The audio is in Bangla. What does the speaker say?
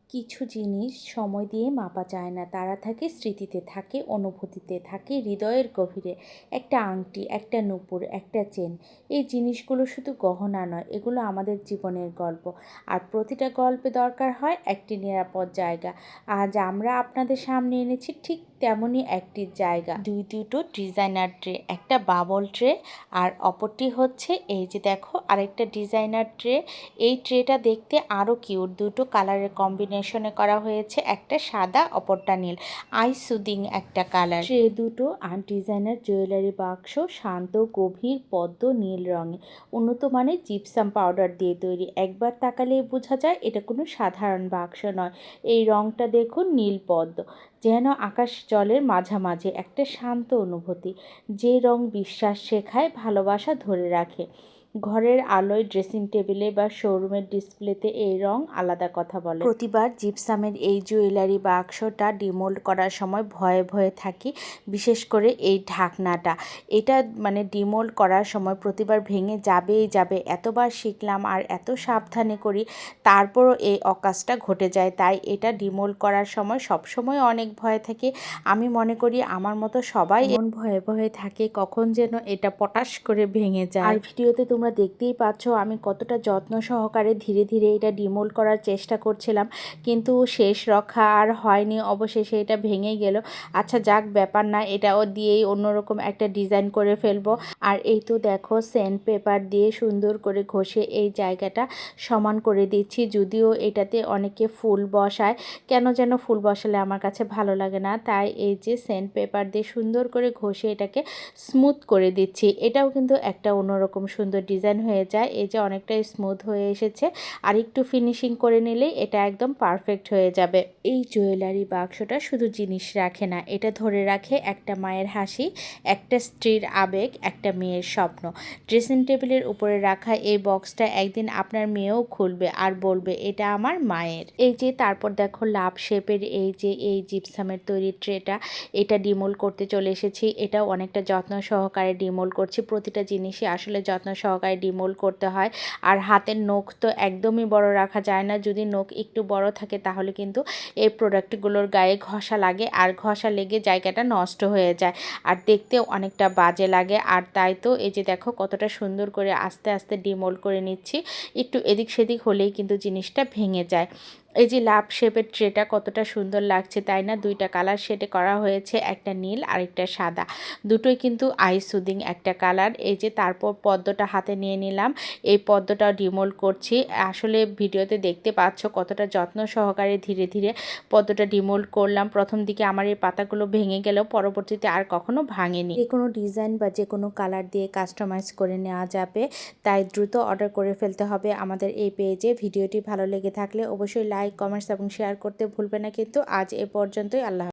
কিছু জিনিস সময় দিয়ে মাপা যায় না, তারা থাকে স্মৃতিতে, থাকে অনুভূতিতে, থাকে হৃদয়ের গভীরে। একটা আংটি, একটা নূপুর, একটা চেন, এই জিনিসগুলো শুধু গহনা নয়, এগুলো আমাদের জীবনের গল্প। আর প্রতিটা গল্পে দরকার হয় একটি নিরাপদ জায়গা। আজ আমরা আপনাদের সামনে এনেছি ঠিক তেমনই একটি জায়গা, দুটো ডিজাইনার ট্রে, একটা বাবল ট্রে আর অপরটি হচ্ছে এই যে দেখো আরেকটা ডিজাইনার ট্রে। এই ট্রেটা দেখতে আরও কিউট, দুটো কালারের কম্বিনেশনে করা হয়েছে, একটা সাদা অপরটা নীল, আই সুদিং একটা কালার। ট্রে দুটো আর ডিজাইনার জুয়েলারি বাক্স, শান্ত গভীর পদ্ম নীল রঙে, উন্নত মানের জিপসাম পাউডার দিয়ে তৈরি। একবার তাকালেই বোঝা যায় এটা কোনো সাধারণ বাক্স নয়। এই রঙটা দেখুন, নীল পদ্ম, যেন আকাশ জলের মাঝামাঝি, একটা শান্ত অনুভূতি। যে রং বিশ্বাস শেখায়, ভালোবাসা ধরে রাখে। ঘরের আলোয়, ড্রেসিং টেবিলে বা শোরুমের ডিসপ্লেতে এই রং আলাদা কথা বলে। প্রতিবার জিপসামের এই জুয়েলারি বাক্সটা ডিমোল্ড করার সময় ভয়ে ভয়ে থাকি, বিশেষ করে এই ঢাকনাটা। এটা মানে ডিমোল্ড করার সময় প্রতিবার ভেঙে যাবেই যাবে, এতবার শিখলাম আর এত সাবধানে করি, তারপরও এই অকাজটা ঘটে যায়। তাই এটা ডিমোল্ড করার সময় সবসময় অনেক ভয় থাকে। আমি মনে করি আমার মতো সবাই এমন ভয়ে ভয়ে থাকে কখন যেন এটা পটাশ করে ভেঙে যায়। আর ভিডিওতে তোমরা দেখতেই পাচ্ছ আমি কতটা যত্ন সহকারে ধীরে ধীরে এটা ডিমোল্ড করার চেষ্টা করছিলাম, কিন্তু শেষ রক্ষা আর হয়নি, অবশেষে এটা ভেঙে গেল। আচ্ছা যাক, ব্যাপার না, এটাও দিয়েই অন্যরকম একটা ডিজাইন করে ফেলবো। আর এই তো দেখো স্যান্ড পেপার দিয়ে সুন্দর করে ঘষে এই জায়গাটা সমান করে দিচ্ছি। যদিও এটাতে অনেকে ফুল বসায়, কেন যেন ফুল বসালে আমার কাছে ভালো লাগে না, তাই এই যে স্যান্ড পেপার দিয়ে সুন্দর করে ঘষে এটাকে স্মুথ করে দিচ্ছি। এটাও কিন্তু একটা অন্যরকম সুন্দর ডিজাইন হয়ে যায়। এই যে অনেকটাই স্মুথ হয়ে এসেছে, আর একটু ফিনিশিং করে নিলেই এটা একদম পারফেক্ট হয়ে যাবে। এই জুয়েলারি বাক্সটা শুধু জিনিস রাখে না, এটা ধরে রাখে একটা মায়ের হাসি, একটা স্ত্রীর আবেগ, একটা মেয়ের স্বপ্ন। ড্রেসিং টেবিলের উপরে রাখা এই বক্সটা একদিন আপনার মেয়েও খুলবে আর বলবে এটা আমার মায়ের। এই যে তারপর দেখো লাভ শেপের এই জিপসামের তৈরি ট্রেটা, এটা ডিমোল্ড করতে চলে এসেছি। এটাও অনেকটা যত্ন সহকারে ডিমোল্ড করছি। প্রতিটা জিনিসই আসলে যত্ন সহকারে ডিমোল্ড করতে হয়। আর হাতের নখ তো একদমই বড় রাখা যায় না, যদি নখ একটু বড় থাকে তাহলে কিন্তু এই প্রোডাক্টগুলোর গায়ে ঘষা লাগে, আর ঘষা লেগে জায়গাটা নষ্ট হয়ে যায় আর দেখতেও অনেকটা বাজে লাগে। আর তাই তো এই যে দেখো কতটা সুন্দর করে আস্তে আস্তে ডিমোল্ড করে নিচ্ছি, একটু এদিক সেদিক হলেই কিন্তু জিনিসটা ভেঙে যায়। এই যে লাভ শেপের ট্রেটা কতটা সুন্দর লাগছে তাই না, দুইটা কালার শেডে করা হয়েছে, একটা নীল আর একটা সাদা, দুটোই কিন্তু আই সুদিং একটা কালার। এই যে তারপর পদ্মটা হাতে নিয়ে নিলাম, এই পদ্মটাও ডিমোল্ড করছি। আসলে ভিডিওতে দেখতে পাচ্ছ কতটা যত্ন সহকারে ধীরে ধীরে পদ্মটা ডিমোল্ড করলাম। প্রথম দিকে আমার এই পাতাগুলো ভেঙে গেলেও পরবর্তীতে আর কখনো ভাঙেনি। যে কোনো ডিজাইন বা যে কোনো কালার দিয়ে কাস্টমাইজ করে নেওয়া যাবে, তাই দ্রুত অর্ডার করে ফেলতে হবে আমাদের এই পেজে। ভিডিওটি ভালো লেগে থাকলে অবশ্যই লাইক, কমেন্টস এবং শেয়ার করতে ভুলবে না কিন্তু। আজ এ পর্যন্তই, আল্লাহ।